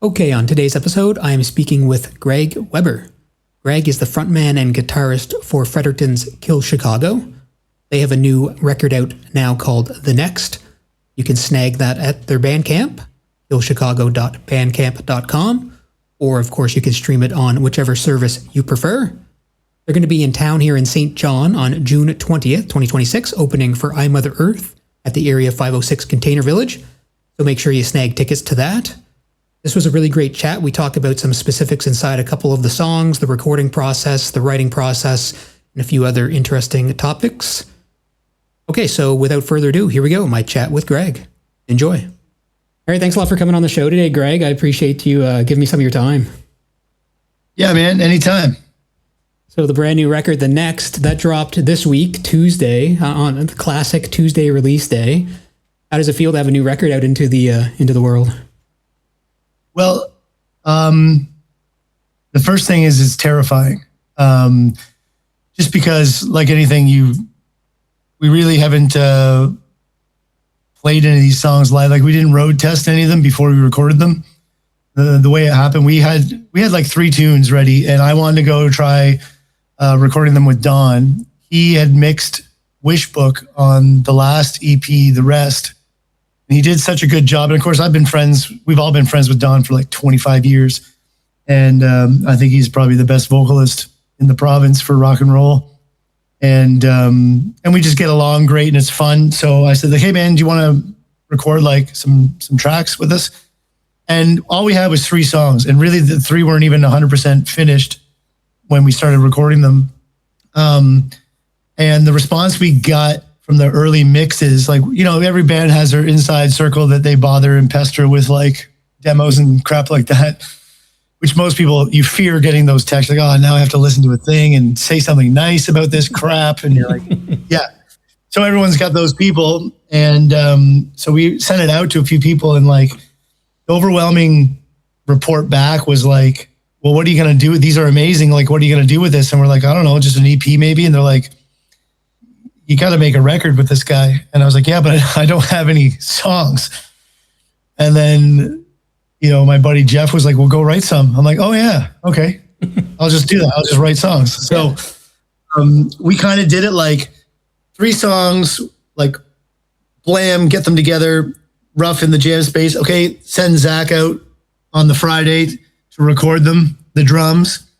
Okay, on today's episode, I am speaking with Greg Weber. Greg is the frontman and guitarist for Fredericton's Kill Chicago. They have a new record out now called The Next. You can snag that at their Bandcamp, killchicago.bandcamp.com, or of course you can stream it on whichever service you prefer. They're going to be in town here in St. John on June 20th, 2026, opening for I Mother Earth at the Area 506 Container Village. So make sure you snag tickets to that. This was a really great chat. We talk about some specifics inside a couple of the songs, the recording process, the writing process, and a few other interesting topics. Okay, so without further ado, here we go, my chat with Greg. Enjoy. All right, thanks a lot for coming on the show today, Greg. I appreciate you giving me some of your time. Yeah, man, anytime. So the brand new record, The Next, that dropped this week, Tuesday, on the classic Tuesday release day. How does it feel to have a new record out into the world? Well, the first thing is it's terrifying. Just because, like anything, we really haven't played any of these songs live. Like, we didn't road test any of them before we recorded them. The way it happened, we had like 3 tunes ready, and I wanted to go try recording them with Don. He had mixed Wishbook on the last EP, The Rest. And he did such a good job. And of course, we've all been friends with Don for like 25 years. And I think he's probably the best vocalist in the province for rock and roll. And we just get along great and it's fun. So I said, like, hey man, do you want to record like some tracks with us? And all we had was 3 songs. And really the 3 weren't even 100% finished when we started recording them. And the response we got from the early mixes, like, you know, every band has their inside circle that they bother and pester with like demos and crap like that, which most people, you fear getting those texts like, oh, now I have to listen to a thing and say something nice about this crap. And you're like, yeah. So everyone's got those people. And so we sent it out to a few people, and like the overwhelming report back was like, well, what are you going to do? These are amazing. Like, what are you going to do with this? And we're like, I don't know, just an EP maybe. And they're like, you got to make a record with this guy. And I was like, yeah, but I don't have any songs. And then, you know, my buddy Jeff was like, well, go write some. I'm like, oh yeah, okay. I'll just do that. I'll just write songs. So we kind of did it like 3 songs, like blam, get them together, rough in the jam space. Okay, send Zach out on the Friday to record them, the drums.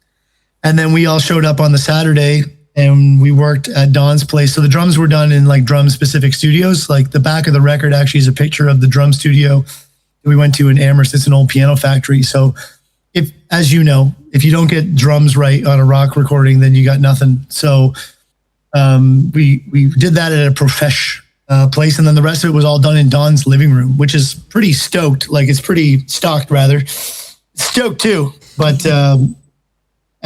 And then we all showed up on the Saturday and we worked at Don's place. So the drums were done in like drum specific studios. Like the back of the record actually is a picture of the drum studio that we went to in Amherst. It's an old piano factory. So if, as you know, if you don't get drums right on a rock recording, then you got nothing. So we did that at a profesh place. And then the rest of it was all done in Don's living room, which is pretty stoked. Like, it's pretty stocked rather. Stoked too. But,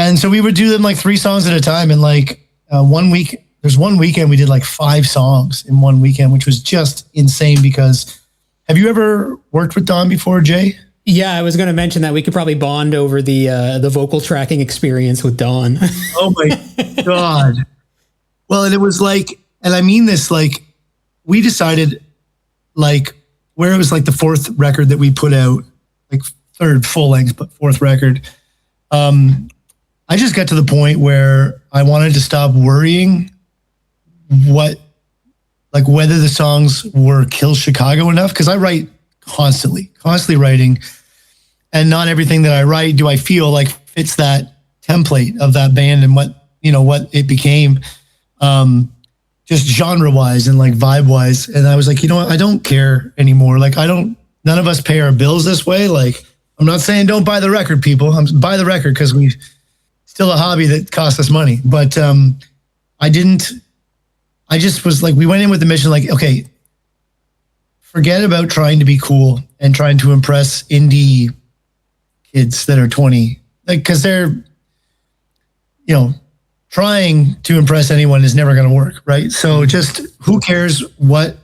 and so we would do them like 3 songs at a time. And like there's one weekend we did like 5 songs in one weekend, which was just insane. Because have you ever worked with Don before, Jay? Yeah, I was going to mention that we could probably bond over the vocal tracking experience with Don. Oh my God. Well, and it was like, and I mean this, like, we decided like where it was like the 4th record that we put out, like 3rd full length, but 4th record. I just got to the point where I wanted to stop worrying whether the songs were Kill Chicago enough. Cause I write constantly writing, and not everything that I write do I feel like fits that template of that band and what it became, just genre wise and like vibe wise. And I was like, you know what? I don't care anymore. Like, none of us pay our bills this way. Like, I'm not saying don't buy the record, people. Buy the record because we still a hobby that costs us money. But I just was like, we went in with the mission like, okay, forget about trying to be cool and trying to impress indie kids that are 20. Like, because they're, you know, trying to impress anyone is never going to work, right? So just, who cares what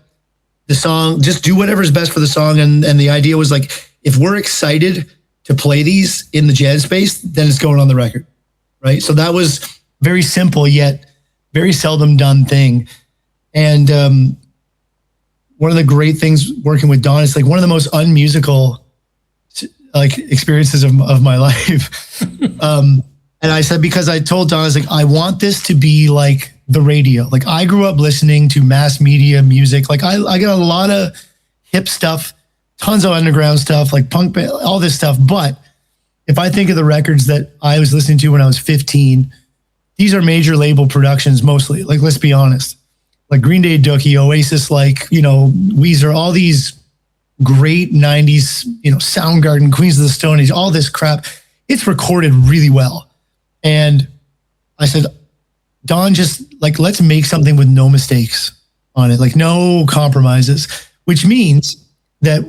the song, just do whatever's best for the song. And the idea was like, if we're excited to play these in the jam space, then it's going on the record, right? So that was very simple yet very seldom done thing. And one of the great things working with Don is like one of the most unmusical like experiences of my life. And I said, because I told Don, I was like, I want this to be like the radio. Like I grew up listening to mass media music. Like I got a lot of hip stuff, tons of underground stuff, like punk, all this stuff. But if I think of the records that I was listening to when I was 15, these are major label productions mostly. Like, let's be honest. Like Green Day, Dookie, Oasis, like, you know, Weezer, all these great 90s, you know, Soundgarden, Queens of the Stone Age, all this crap. It's recorded really well. And I said, Don, just like, let's make something with no mistakes on it, like no compromises, which means that,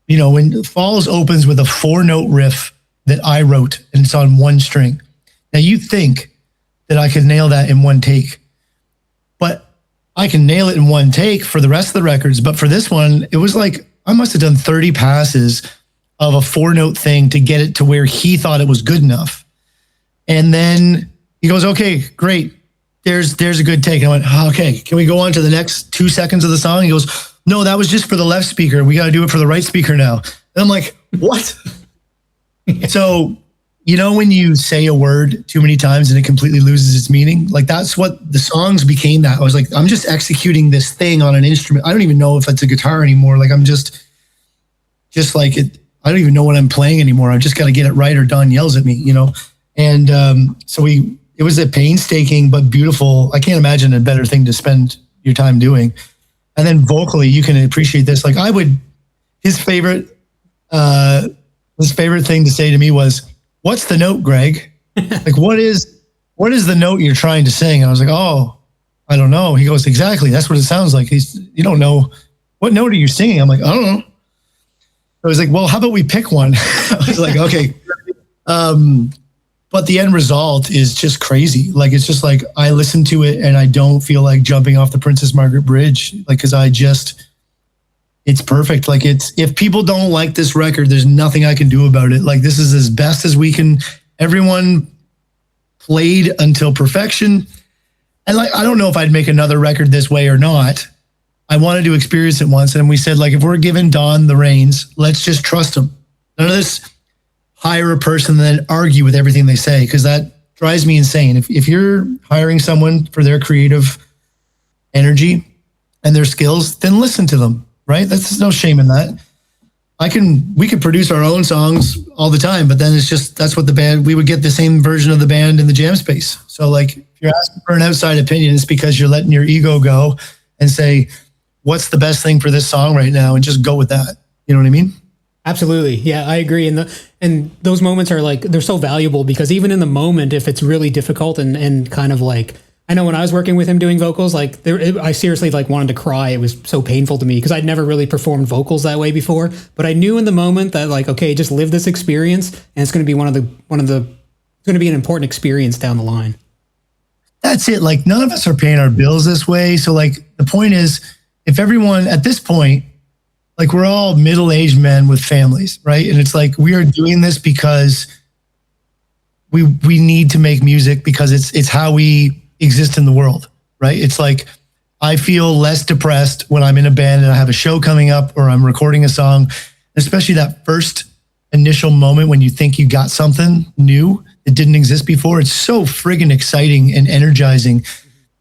you know, when Falls opens with a 4-note riff that I wrote and it's on one string. Now you think that I could nail that in one take, but I can nail it in one take for the rest of the records. But for this one, it was like, I must have done 30 passes of a 4-note thing to get it to where he thought it was good enough. And then he goes, okay, great. There's a good take. And I went, oh, okay, can we go on to the next 2 seconds of the song? He goes, no, that was just for the left speaker. We got to do it for the right speaker now. And I'm like, what? So, you know, when you say a word too many times and it completely loses its meaning, like that's what the songs became. That I was like, I'm just executing this thing on an instrument. I don't even know if it's a guitar anymore. Like I'm just like it. I don't even know what I'm playing anymore. I've just got to get it right or Don yells at me, you know? And so it was a painstaking but beautiful, I can't imagine a better thing to spend your time doing. And then vocally, you can appreciate this. Like his favorite thing to say to me was, what's the note, Greg? Like, what is the note you're trying to sing? And I was like, oh, I don't know. He goes, exactly. That's what it sounds like. You don't know. What note are you singing? I'm like, I don't know. I was like, well, how about we pick one? I was like, okay. But the end result is just crazy. Like, it's just like, I listen to it and I don't feel like jumping off the Princess Margaret Bridge. Like, cause it's perfect. Like if people don't like this record, there's nothing I can do about it. Like this is as best as we can. Everyone played until perfection. And like, I don't know if I'd make another record this way or not. I wanted to experience it once. And we said, like, if we're giving Don the reins, let's just trust him. None of this hire a person and then argue with everything they say, because that drives me insane. If you're hiring someone for their creative energy and their skills, then listen to them, right? There's no shame in that. We could produce our own songs all the time, but then it's just, that's what the band, we would get the same version of the band in the jam space. So like, if you're asking for an outside opinion, it's because you're letting your ego go and say, what's the best thing for this song right now? And just go with that. You know what I mean? Absolutely. Yeah, I agree. And those moments are like, they're so valuable because even in the moment, if it's really difficult and kind of like, I know when I was working with him doing vocals, like I seriously like wanted to cry. It was so painful to me because I'd never really performed vocals that way before, but I knew in the moment that like, okay, just live this experience and it's going to be it's going to be an important experience down the line. That's it. Like none of us are paying our bills this way. So like the point is, if everyone at this point, like we're all middle-aged men with families, right? And it's like, we are doing this because we need to make music because it's how we exist in the world, right? It's like, I feel less depressed when I'm in a band and I have a show coming up or I'm recording a song, especially that first initial moment when you think you got something new that didn't exist before. It's so friggin' exciting and energizing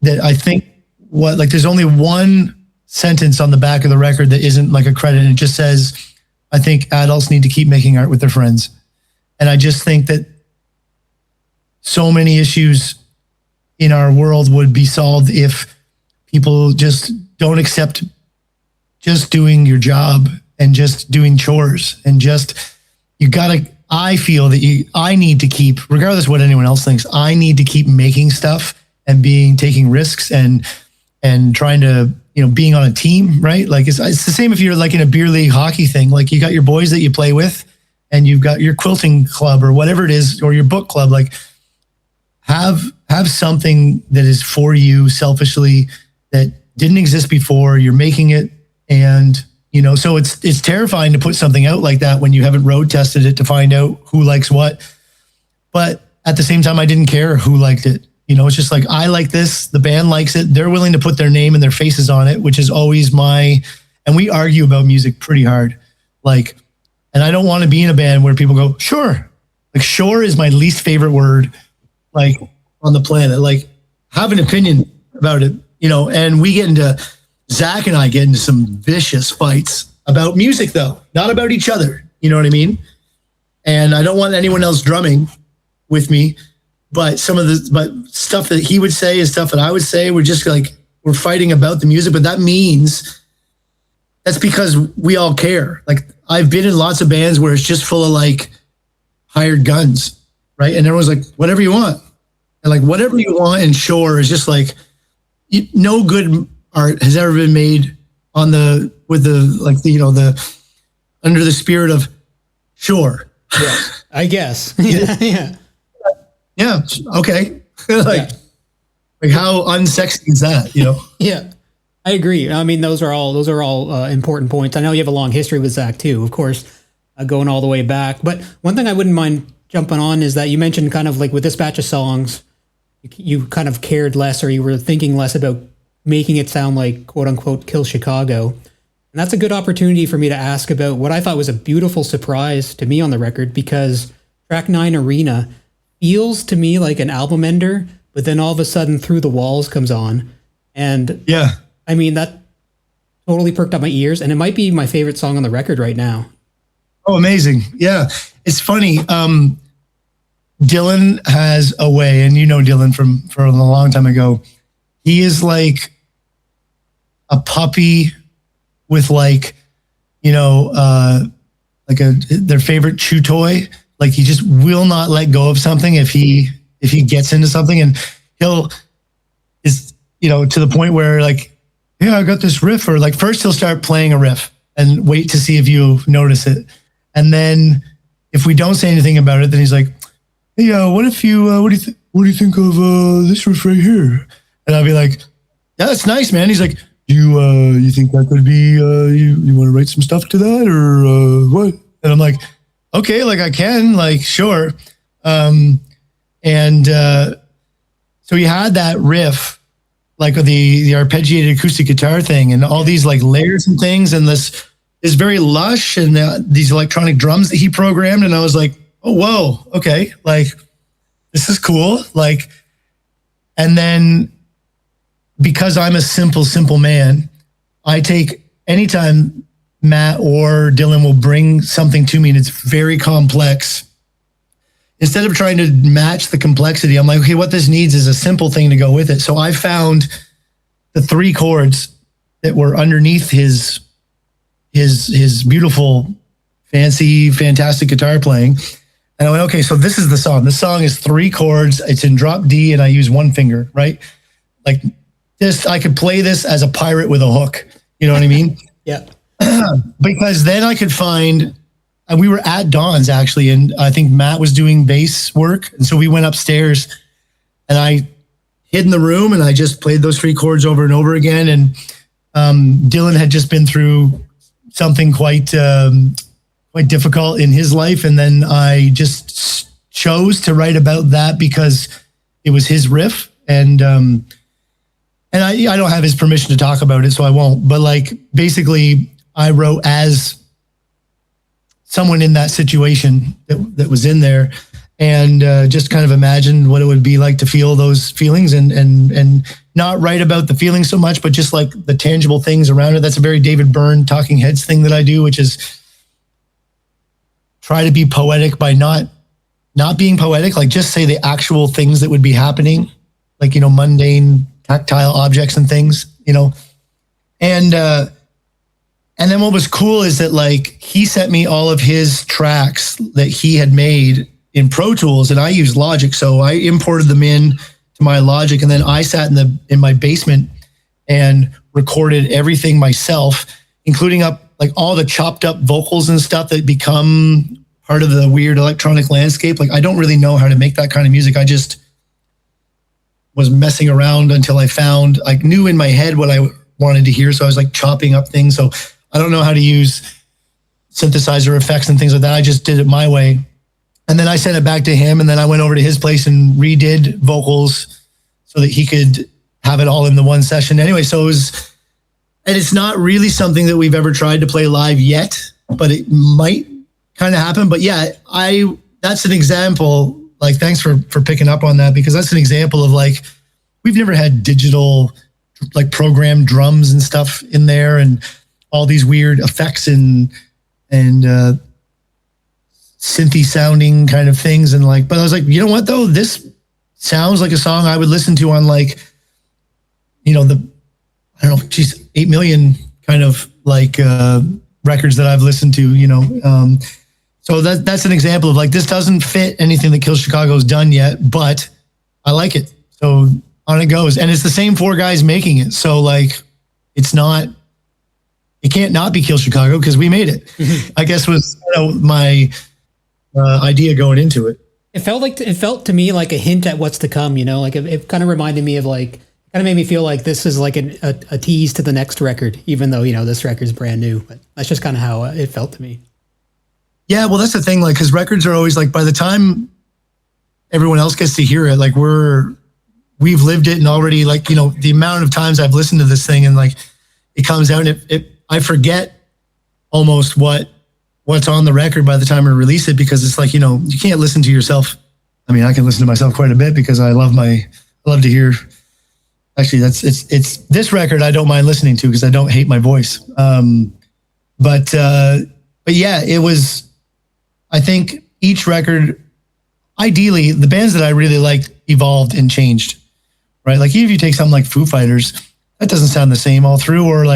that I think there's only one sentence on the back of the record that isn't like a credit. And it just says, I think adults need to keep making art with their friends. And I just think that so many issues in our world would be solved if people just don't accept just doing your job and just doing chores and just, I feel that I need to keep, regardless of what anyone else thinks, I need to keep making stuff and taking risks and trying to, being on a team, right? Like it's the same if you're like in a beer league hockey thing, like you got your boys that you play with and you've got your quilting club or whatever it is, or your book club, like have something that is for you selfishly that didn't exist before. You're making it. And, so it's terrifying to put something out like that when you haven't road tested it to find out who likes what. But at the same time, I didn't care who liked it. It's just like, I like this, the band likes it. They're willing to put their name and their faces on it, which is always and we argue about music pretty hard. And And I don't want to be in a band where people go, sure. Like, sure is my least favorite word, like, on the planet. Like, have an opinion about it, you know. And Zach and I get into some vicious fights about music, though, not about each other. You know what I mean? And I don't want anyone else drumming with me. But some of the stuff that he would say is stuff that I would say. We're just like, we're fighting about the music, but that's because we all care. Like, I've been in lots of bands where it's just full of like hired guns, right? And everyone's like, whatever you want. And like, whatever you want and sure is just like, no good art has ever been made under the spirit of sure. Yeah, I guess. Yeah. Yeah. Okay. Like how unsexy is that, you know? Yeah, I agree. I mean, those are all important points. I know you have a long history with Zach too, of course, going all the way back. But one thing I wouldn't mind jumping on is that you mentioned kind of like with this batch of songs, you kind of cared less, or you were thinking less about making it sound like quote unquote Kill Chicago. And that's a good opportunity for me to ask about what I thought was a beautiful surprise to me on the record, because track 9, Arena, feels to me like an album ender, but then all of a sudden Through the Walls comes on. And yeah, I mean, that totally perked up my ears, and it might be my favorite song on the record right now. Oh, amazing. Yeah. It's funny. Dylan has a way, and you know Dylan from a long time ago. He is like a puppy with like, you know, like their favorite chew toy. Like, he just will not let go of something if he gets into something, and is, you know, to the point where like, yeah, I got this riff, or like first he'll start playing a riff and wait to see if you notice it. And then if we don't say anything about it, then he's like, hey, what do you think of this riff right here? And I'll be like, yeah, that's nice, man. He's like, you think that could be, you want to write some stuff to that, or what? And I'm like, okay, like I can, like, sure. So he had that riff, like the arpeggiated acoustic guitar thing, and all these like layers and things, and this is very lush, and these electronic drums that he programmed. And I was like, oh, whoa, okay, like this is cool. Like, and then because I'm a simple man, I take anytime Matt or Dylan will bring something to me and it's very complex, instead of trying to match the complexity, I'm like, okay, what this needs is a simple thing to go with it. So I found the 3 chords that were underneath his beautiful, fancy, fantastic guitar playing. And I went, okay, so this is the song. This song is 3 chords. It's in drop D, and I use 1 finger, right? Like, I could play this as a pirate with a hook. You know what I mean? Yeah. Because then I could find, and we were at Don's actually, and I think Matt was doing bass work. And so we went upstairs, and I hid in the room, and I just played those 3 chords over and over again. And Dylan had just been through something quite difficult in his life. And then I just chose to write about that because it was his riff. And I don't have his permission to talk about it, so I won't. But like, basically, I wrote as someone in that situation that was in there, and just kind of imagined what it would be like to feel those feelings, and not write about the feelings so much, but just like the tangible things around it. That's a very David Byrne Talking Heads thing that I do, which is try to be poetic by not being poetic. Like, just say the actual things that would be happening, like, you know, mundane tactile objects and things, you know. And then what was cool is that, like, he sent me all of his tracks that he had made in Pro Tools, and I used Logic, so I imported them in to my Logic, and then I sat in my basement and recorded everything myself, including up like all the chopped up vocals and stuff that become part of the weird electronic landscape. Like, I don't really know how to make that kind of music. I just was messing around until I knew in my head what I wanted to hear. So I was like chopping up things. So I don't know how to use synthesizer effects and things like that. I just did it my way. And then I sent it back to him, and then I went over to his place and redid vocals so that he could have it all in the one session. Anyway, so it was, and it's not really something that we've ever tried to play live yet, but it might kind of happened. But yeah, that's an example. Like, thanks for picking up on that, because that's an example of like, we've never had digital, like programmed drums and stuff in there and all these weird effects and synthy sounding kind of things. And like, but I was like, you know what though? This sounds like a song I would listen to on like, I don't know, 8 million kind of like records that I've listened to, so that's an example of like, this doesn't fit anything that Kill Chicago's done yet, but I like it. So on it goes. And it's the same 4 guys making it. So like, it can't not be Kill Chicago because we made it, I guess was my idea going into it. It felt to me like a hint at what's to come, like it kind of reminded me of like, kind of made me feel like this is like a tease to the next record, even though, this record's brand new, but that's just kind of how it felt to me. Yeah, well, that's the thing, like, because records are always like, by the time everyone else gets to hear it, like we've lived it, and already like, the amount of times I've listened to this thing and like it comes out and I forget almost what's on the record by the time I release it, because it's like, you can't listen to yourself. I mean, I can listen to myself quite a bit because I love to hear. Actually, it's this record I don't mind listening to because I don't hate my voice. But yeah, it was. I think each record, ideally, the bands that I really liked evolved and changed, right? Like, even if you take something like Foo Fighters, that doesn't sound the same all through, or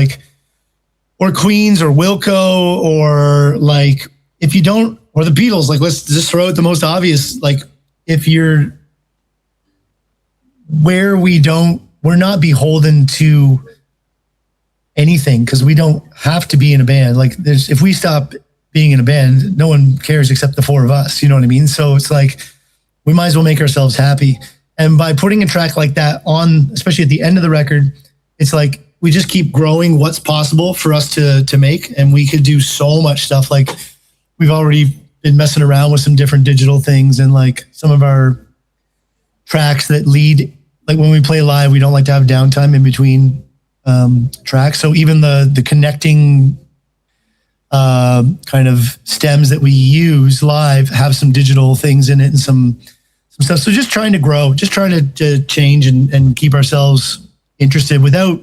Queens or Wilco, or like, if you don't, or the Beatles, like, let's just throw out the most obvious, like, if you're where we're not beholden to anything, because we don't have to be in a band. Like, if we stop being in a band, no one cares except the 4 of us. You know what I mean? So it's like, we might as well make ourselves happy. And by putting a track like that on, especially at the end of the record, it's like, we just keep growing what's possible for us to make. And we could do so much stuff. Like, we've already been messing around with some different digital things, and like some of our tracks that lead, like when we play live, we don't like to have downtime in between tracks. So even the connecting kind of stems that we use live have some digital things in it and some stuff. So just trying to grow, just trying to change and keep ourselves interested without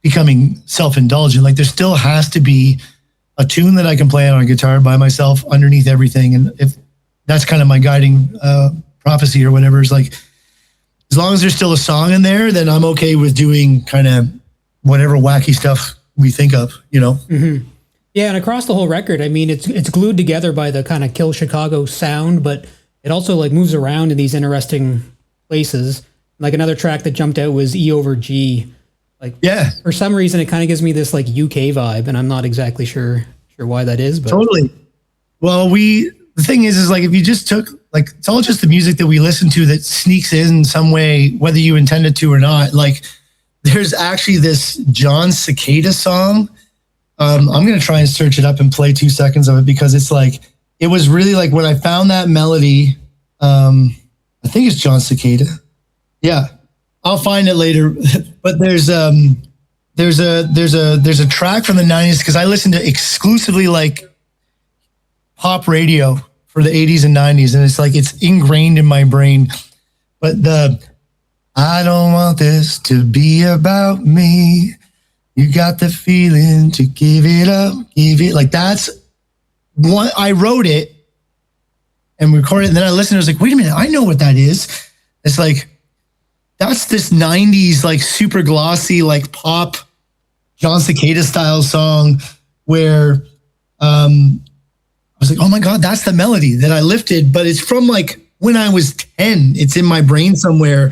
becoming self-indulgent. Like, there still has to be a tune that I can play on a guitar by myself underneath everything. And if that's kind of my guiding prophecy or whatever, is like, as long as there's still a song in there, then I'm okay with doing kind of whatever wacky stuff we think of, Mm-hmm. Yeah, and across the whole record, I mean, it's glued together by the kind of Kill Chicago sound, but it also like moves around in these interesting places. Like, another track that jumped out was E over G. Like, yeah, for some reason, it kind of gives me this like UK vibe, and I'm not exactly sure why that is. But totally. Well, the thing is like, if you just took, like, it's all just the music that we listen to that sneaks in some way, whether you intend it to or not. Like, there's actually this John Cicada song. I'm going to try and search it up and play 2 seconds of it, because it's like, it was really like, when I found that melody, I think it's John Cicada. Yeah, I'll find it later. But there's a track from the 90s, because I listened to exclusively like pop radio for the 80s and 90s, and it's like, it's ingrained in my brain. But I don't want this to be about me. You got the feeling to give it up, like, that's one. I wrote it and recorded it, and then I listened. I was like, wait a minute, I know what that is. It's like, that's this 90s, like, super glossy, like, pop John Cicada style song where I was like, oh my God, that's the melody that I lifted, but it's from like when I was 10. It's in my brain somewhere,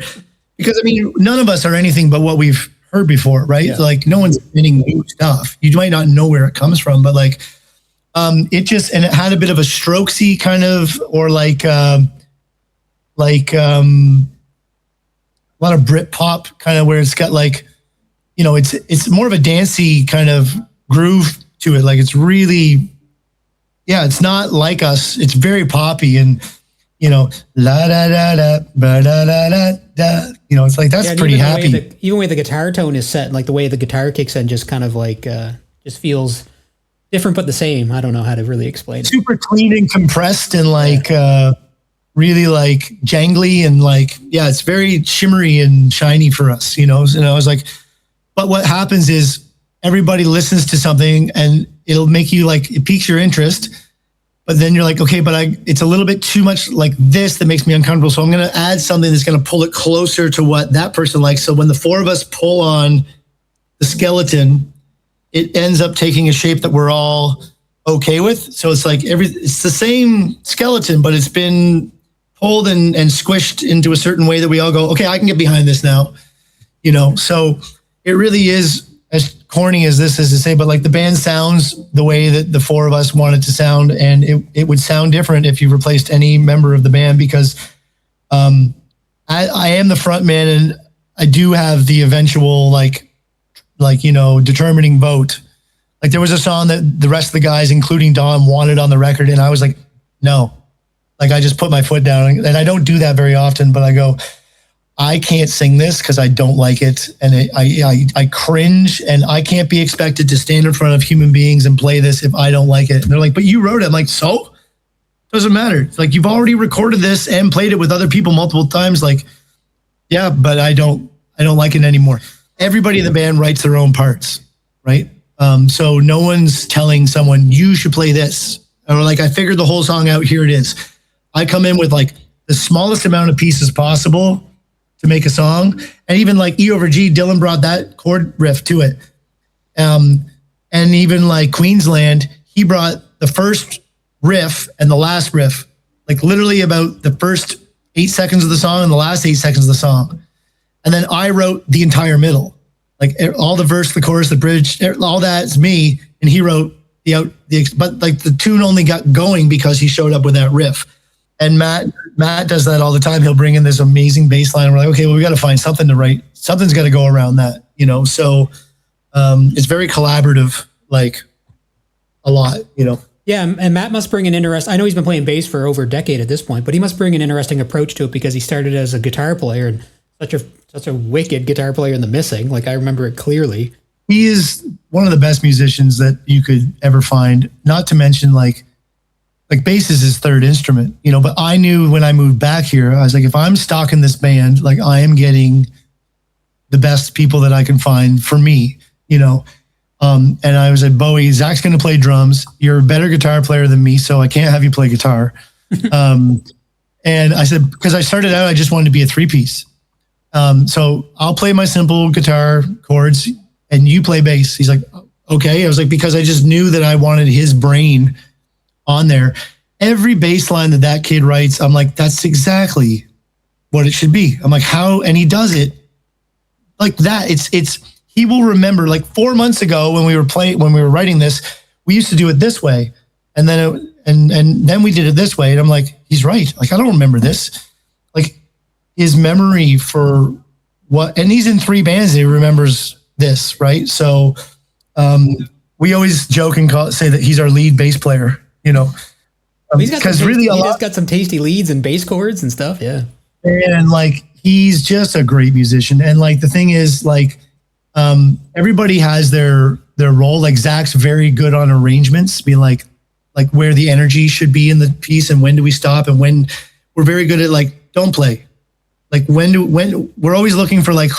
because I mean, none of us are anything but what we've heard before, right? Yeah. Like, no one's inventing new stuff. You might not know where it comes from, but like, it just, and it had a bit of a strokesy kind of, or like a lot of Britpop kind of, where it's got like, it's more of a dancey kind of groove to it. Like, it's really, yeah, it's not like us. It's very poppy, and la da da da ba da da da da. It's like, that's pretty happy. Even the way the guitar tone is set, like the way the guitar kicks in, just kind of like just feels Different but the same. I don't know how to really explain it. Super clean and compressed and like really like jangly and like, yeah, it's very shimmery and shiny for us, you know? And I was like, but what happens is everybody listens to something and it'll make you like, it piques your interest, but then you're like, okay, but it's a little bit too much like this that makes me uncomfortable. So I'm going to add something that's going to pull it closer to what that person likes. So when the four of us pull on the skeleton, it ends up taking a shape that we're all okay with. So it's like it's the same skeleton, but it's been pulled and squished into a certain way that we all go, okay, I can get behind this now, you know? So it really is, as corny as this is to say, but like the band sounds the way that the four of us wanted to sound. And it would sound different if you replaced any member of the band, because I am the front man and I do have the eventual like, you know, determining vote. Like there was a song that the rest of the guys, including Don, wanted on the record. And I was like, no, like I just put my foot down, and I don't do that very often, but I go, I can't sing this because I don't like it. And I cringe, and I can't be expected to stand in front of human beings and play this if I don't like it. And they're like, but you wrote it. I'm like, so? Doesn't matter. It's like, you've already recorded this and played it with other people multiple times. Like, yeah, but I don't like it anymore. Everybody in the band writes their own parts, right? So no one's telling someone, you should play this. Or like, I figured the whole song out, here it is. I come in with like the smallest amount of pieces possible to make a song. And even like E over G, Dylan brought that chord riff to it. And even like Queensland, he brought the first riff and the last riff, like literally about the first 8 seconds of the song and the last 8 seconds of the song. And then I wrote the entire middle, like all the verse, the chorus, the bridge, all that's me. And he wrote but like the tune only got going because he showed up with that riff. And Matt does that all the time. He'll bring in this amazing bass line. We're like, okay, well, we got to find something to write. Something's got to go around that, you know? So it's very collaborative, like a lot, you know? Yeah, and Matt must bring an I know he's been playing bass for over a decade at this point, but he must bring an interesting approach to it because he started as a guitar player and such a wicked guitar player in The Missing. Like, I remember it clearly. He is one of the best musicians that you could ever find, not to mention like bass is his third instrument, you know, but I knew when I moved back here, I was like, if I'm stocking this band, like I am getting the best people that I can find for me, you know? And I was like, Bowie, Zach's going to play drums. You're a better guitar player than me, so I can't have you play guitar. And I said, because I started out, I just wanted to be a three-piece. So I'll play my simple guitar chords and you play bass. He's like, okay. I was like, because I just knew that I wanted his brain on there. Every bass line that kid writes, I'm like, that's exactly what it should be. I'm like, how? And he does it like that. He will remember like 4 months ago when we were writing this, we used to do it this way. And then, and then we did it this way. And I'm like, he's right. Like, I don't remember this. Like his memory for what, and he's in 3 bands and he remembers this. Right. So, we always joke and say that he's our lead bass player, you know, because really he's got some tasty leads and bass chords and stuff. Yeah. And like, he's just a great musician. And like, the thing is like, everybody has their role. Like Zach's very good on arrangements, being like where the energy should be in the piece and when do we stop, and when we're very good at like, don't play. Like when we're always looking for like,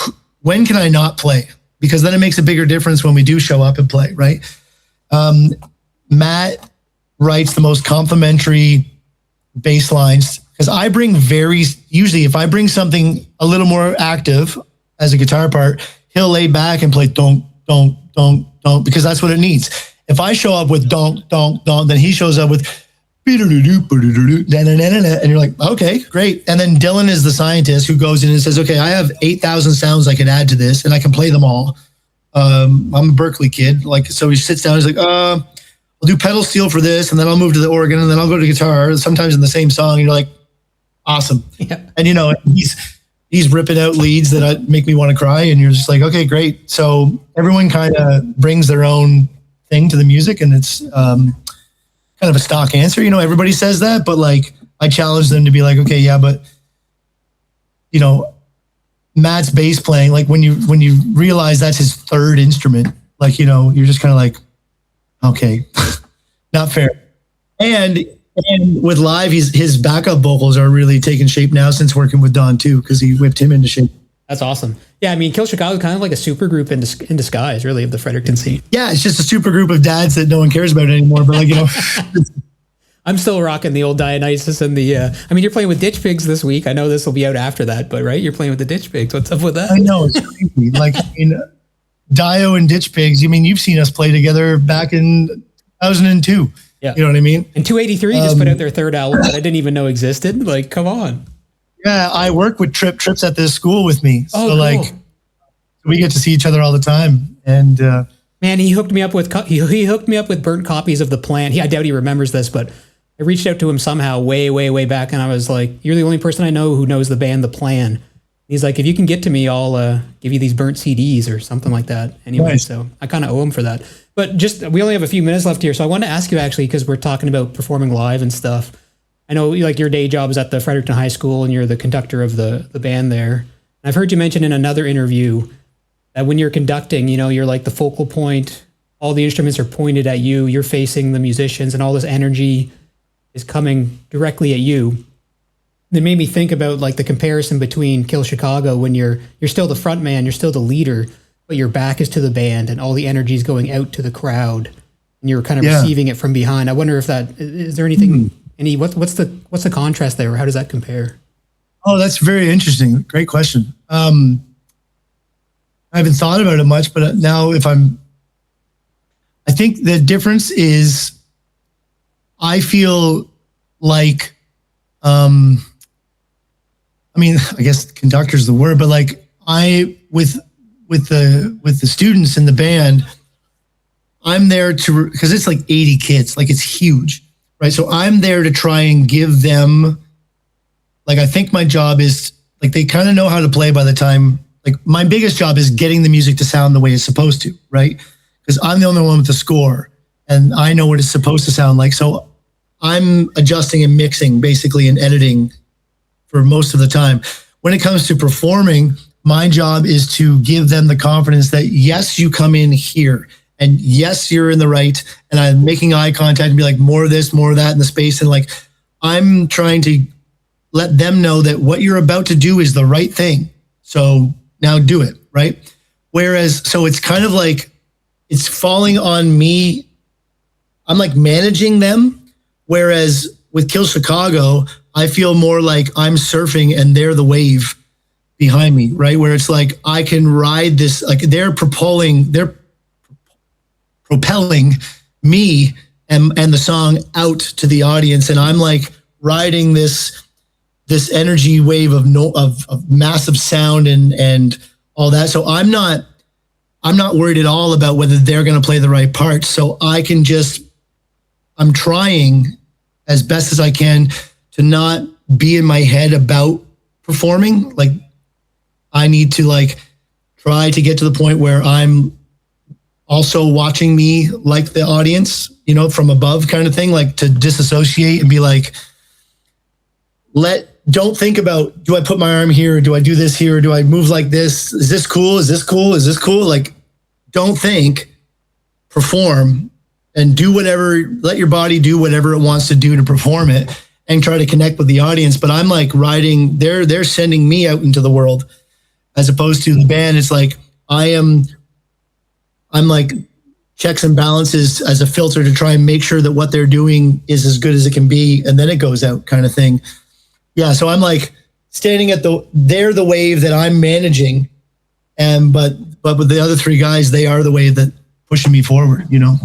when can I not play? Because then it makes a bigger difference when we do show up and play, right? Matt writes the most complimentary bass lines because I bring usually if I bring something a little more active as a guitar part, he'll lay back and play donk, donk, donk, donk, because that's what it needs. If I show up with donk, donk, donk, then he shows up with and you're like, okay, great. And then Dylan is the scientist who goes in and says, okay, I have 8,000 sounds I can add to this and I can play them all. I'm a Berkeley kid. Like, so he sits down, he's like, I'll do pedal steel for this, and then I'll move to the organ, and then I'll go to guitar, sometimes in the same song. And you're like, awesome. Yeah. And you know, he's ripping out leads that make me want to cry. And you're just like, okay, great. So everyone kind of brings their own thing to the music, and it's kind of a stock answer. You know, everybody says that, but like I challenge them to be like, okay, yeah, but you know, Matt's bass playing, like when you realize that's his third instrument, like, you know, you're just kind of like, Okay. Not fair. And with live, his backup vocals are really taking shape now since working with Don too, because he whipped him into shape. That's awesome. Yeah, I mean, Kill Chicago is kind of like a super group in disguise, really, of the Fredericton scene. Yeah, it's just a super group of dads that no one cares about anymore. But like, you know, I'm still rocking the old Dionysus and the. I mean, you're playing with Ditch Pigs this week. I know this will be out after that, but right, you're playing with the Ditch Pigs. What's up with that? I know, it's crazy. Like, I mean, Dio and Ditch Pigs. I mean, you've seen us play together back in 2002. Yeah, you know what I mean. And 283 just put out their third album that I didn't even know existed. Like, come on. Yeah, I work with Trips at this school with me. Oh, so cool. like, we get to see each other all the time. And man, he hooked me up with he hooked me up with burnt copies of The Plan. I doubt he remembers this, but I reached out to him somehow way back, and I was like, "You're the only person I know who knows the band The Plan." He's like, "If you can get to me, I'll give you these burnt CDs or something like that." Anyway, nice. So I kind of owe him for that. But we only have a few minutes left here, so I want to ask you actually, because we're talking about performing live and stuff. I know like your day job is at the Fredericton High School, and you're the conductor of the band there. And I've heard you mention in another interview that when you're conducting, you know, you're like the focal point. All the instruments are pointed at you. You're facing the musicians, and all this energy is coming directly at you. It made me think about like the comparison between Kill Chicago when you're still the front man, you're still the leader, but your back is to the band and all the energy is going out to the crowd and you're kind of receiving it from behind. I wonder if is there anything, what's the contrast there? Or how does that compare? Oh, that's very interesting. Great question. I haven't thought about it much, but now I think the difference is I feel like, I mean, I guess conductor's the word, but like with the students in the band, I'm there because it's like 80 kids, like it's huge, right? So I'm there to try and give them, like, I think my job is like, they kind of know how to play by the time, like my biggest job is getting the music to sound the way it's supposed to, right? Because I'm the only one with the score and I know what it's supposed to sound like. So I'm adjusting and mixing basically and editing for most of the time. When it comes to performing, my job is to give them the confidence that yes, you come in here and yes, you're in the right. And I'm making eye contact and be like, more of this, more of that in the space. And like, I'm trying to let them know that what you're about to do is the right thing. So now do it, right? Whereas, so it's kind of like, it's falling on me. I'm like managing them. Whereas with Kill Chicago, I feel more like I'm surfing and they're the wave behind me, right? Where it's like, I can ride this, like they're propelling me and the song out to the audience. And I'm like riding this energy wave of massive sound and all that. So I'm not worried at all about whether they're going to play the right part. So I'm trying as best as I can to not be in my head about performing. Like I need to like try to get to the point where I'm also watching me like the audience, you know, from above kind of thing, like to disassociate and be like, don't think about, do I put my arm here? Or do I do this here? Or do I move like this? Is this cool? Is this cool? Is this cool? Like, don't think, perform and do whatever, let your body do whatever it wants to do to perform it and try to connect with the audience. But I'm like riding, they're sending me out into the world as opposed to the band. It's like, I'm like checks and balances as a filter to try and make sure that what they're doing is as good as it can be. And then it goes out kind of thing. Yeah. So I'm like standing at they're the wave that I'm managing. But with the other three guys, they are the wave that pushing me forward, you know?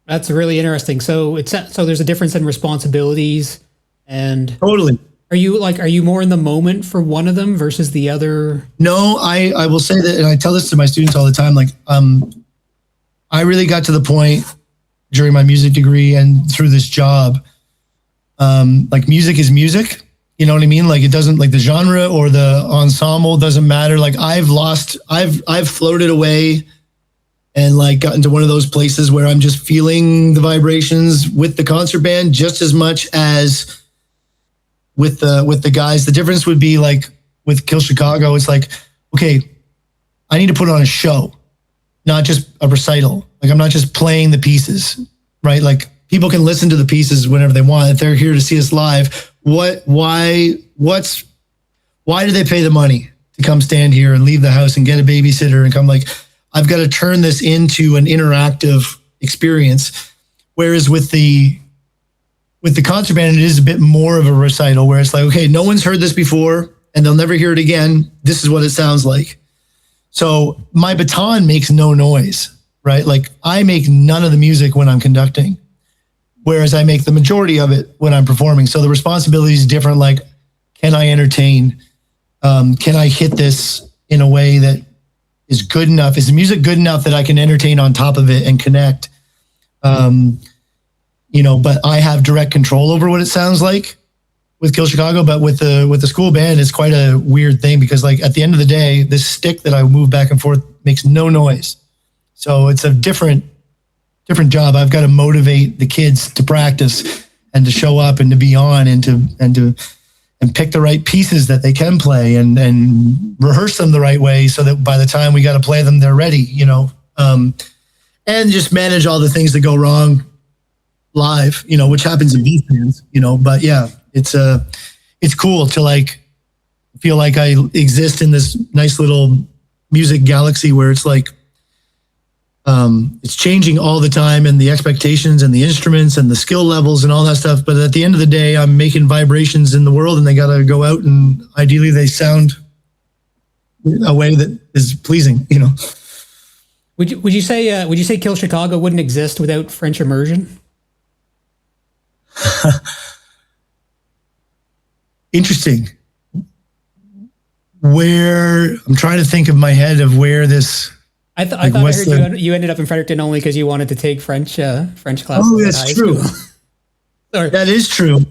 That's really interesting. So there's a difference in responsibilities and totally. Are you more in the moment for one of them versus the other? No, I will say that, and I tell this to my students all the time, like, I really got to the point during my music degree and through this job, like music is music. You know what I mean? Like it doesn't, like the genre or the ensemble doesn't matter. Like I've floated away and like gotten to one of those places where I'm just feeling the vibrations with the concert band just as much as with the guys. The difference would be like with Kill Chicago, it's like, okay, I need to put on a show, not just a recital. Like I'm not just playing the pieces. right? Like people can listen to the pieces whenever they want. If they're here to see us live, why do they pay the money to come stand here and leave the house and get a babysitter and come? Like, I've got to turn this into an interactive experience. Whereas with the concert band, it is a bit more of a recital where it's like, okay, no one's heard this before and they'll never hear it again. This is what it sounds like. So my baton makes no noise, right? Like I make none of the music when I'm conducting, whereas I make the majority of it when I'm performing. So the responsibility is different. Like, can I entertain? Can I hit this in a way that is good enough? Is the music good enough that I can entertain on top of it and connect? But I have direct control over what it sounds like with Kill Chicago. But with the school band, it's quite a weird thing because, like, at the end of the day, this stick that I move back and forth makes no noise. So it's a different job. I've got to motivate the kids to practice and to show up and to be on and to pick the right pieces that they can play and rehearse them the right way so that by the time we got to play them, they're ready, and just manage all the things that go wrong live, which happens in these bands, but yeah, it's cool to like feel like I exist in this nice little music galaxy where it's like, it's changing all the time and the expectations and the instruments and the skill levels and all that stuff. But at the end of the day, I'm making vibrations in the world and they got to go out and ideally they sound a way that is pleasing, Would you say Kill Chicago wouldn't exist without French Immersion? Interesting. Where I'm trying to think of my head of where this. I thought I heard you ended up in Fredericton only because you wanted to take French classes. Oh, that's true. That is true.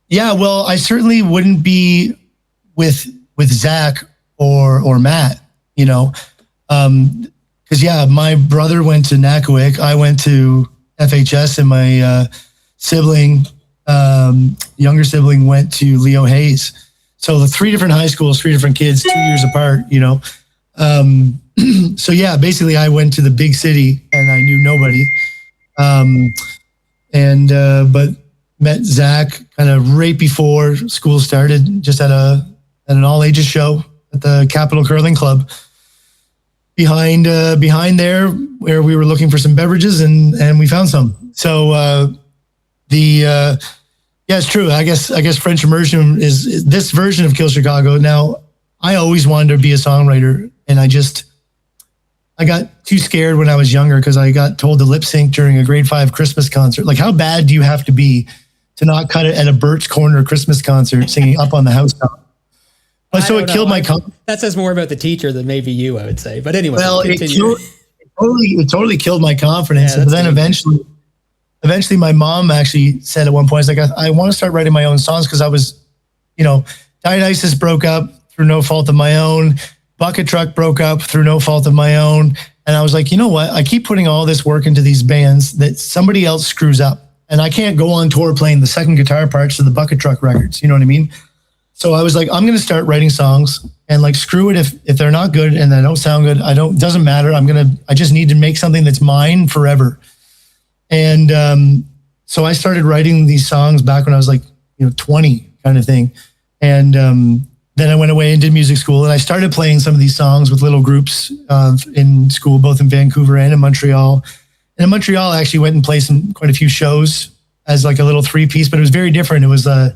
Yeah, well, I certainly wouldn't be with Zach or Matt, because my brother went to Nakawik, I went to FHS, and my younger sibling went to Leo Hayes. So the 3 different high schools, 3 different kids, 2 years apart, So yeah, basically I went to the big city and I knew nobody. But met Zach kind of right before school started, just at an all ages show at the Capitol Curling Club behind there where we were looking for some beverages and we found some. So, it's true. I guess French Immersion is this version of Kill Chicago. Now, I always wanted to be a songwriter and I got too scared when I was younger because I got told to lip sync during a grade 5 Christmas concert. Like, how bad do you have to be to not cut it at a Birch Corner Christmas concert singing Up on the Housetop? But so it killed my confidence. That says more about the teacher than maybe you, I would say. But anyway, well, it totally killed my confidence. Yeah, but then eventually my mom actually said at one point, it's like, I want to start writing my own songs because I was, Dionysus broke up through no fault of my own. Bucket Truck broke up through no fault of my own. And I was like, you know what? I keep putting all this work into these bands that somebody else screws up. And I can't go on tour playing the second guitar parts to the Bucket Truck records. You know what I mean? So I was like, I'm going to start writing songs and like, screw it. If they're not good and they don't sound good, doesn't matter. I just need to make something that's mine forever. And so I started writing these songs back when I was like, 20 kind of thing. And then I went away and did music school, and I started playing some of these songs with little groups in school, both in Vancouver and in Montreal. And in Montreal, I actually went and played quite a few shows as like a little 3-piece, but it was very different. It was a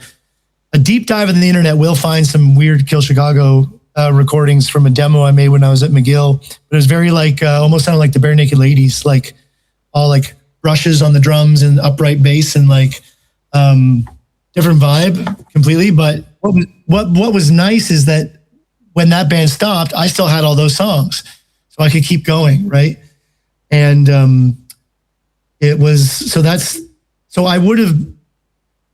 deep dive in the internet. We'll find some weird Kill Chicago recordings from a demo I made when I was at McGill. But it was very like, almost sounded like the Bare Naked Ladies, like all like brushes on the drums and upright bass and like different vibe completely. But what was nice is that when that band stopped, I still had all those songs, so I could keep going, right? And so I would have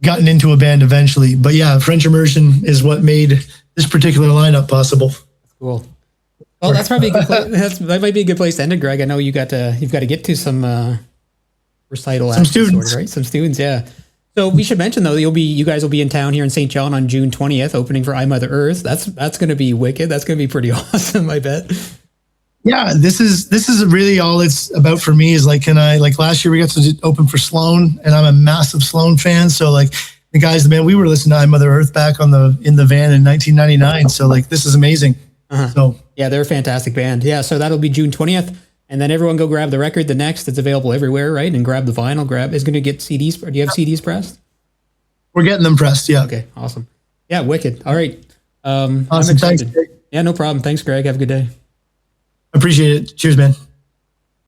gotten into a band eventually, but yeah, French Immersion is what made this particular lineup possible. Cool. Well, that's probably a good place. That might be a good place to end it, Greg. I know you've got to get to some recital. Some students, right? Some students, yeah. So we should mention though, you guys will be in town here in St. John on June 20th, opening for I Mother Earth. That's going to be wicked. That's going to be pretty awesome, I bet. Yeah, this is really all it's about for me is like, can I, like last year we got to open for Sloan, and I'm a massive Sloan fan. So like the guys, man, we were listening to I Mother Earth back in the van in 1999. So like, this is amazing. So yeah, they're a fantastic band. Yeah. So that'll be June 20th. And then everyone go grab the record. The next, it's available everywhere, right? And grab the vinyl. Is going to get CDs. Do you have CDs pressed? we're getting them pressed. Yeah. Okay. Awesome. Yeah. Wicked. All right. Awesome. I'm excited. Thanks, Greg. Yeah. No problem. Thanks, Greg. Have a good day. Appreciate it. Cheers, man.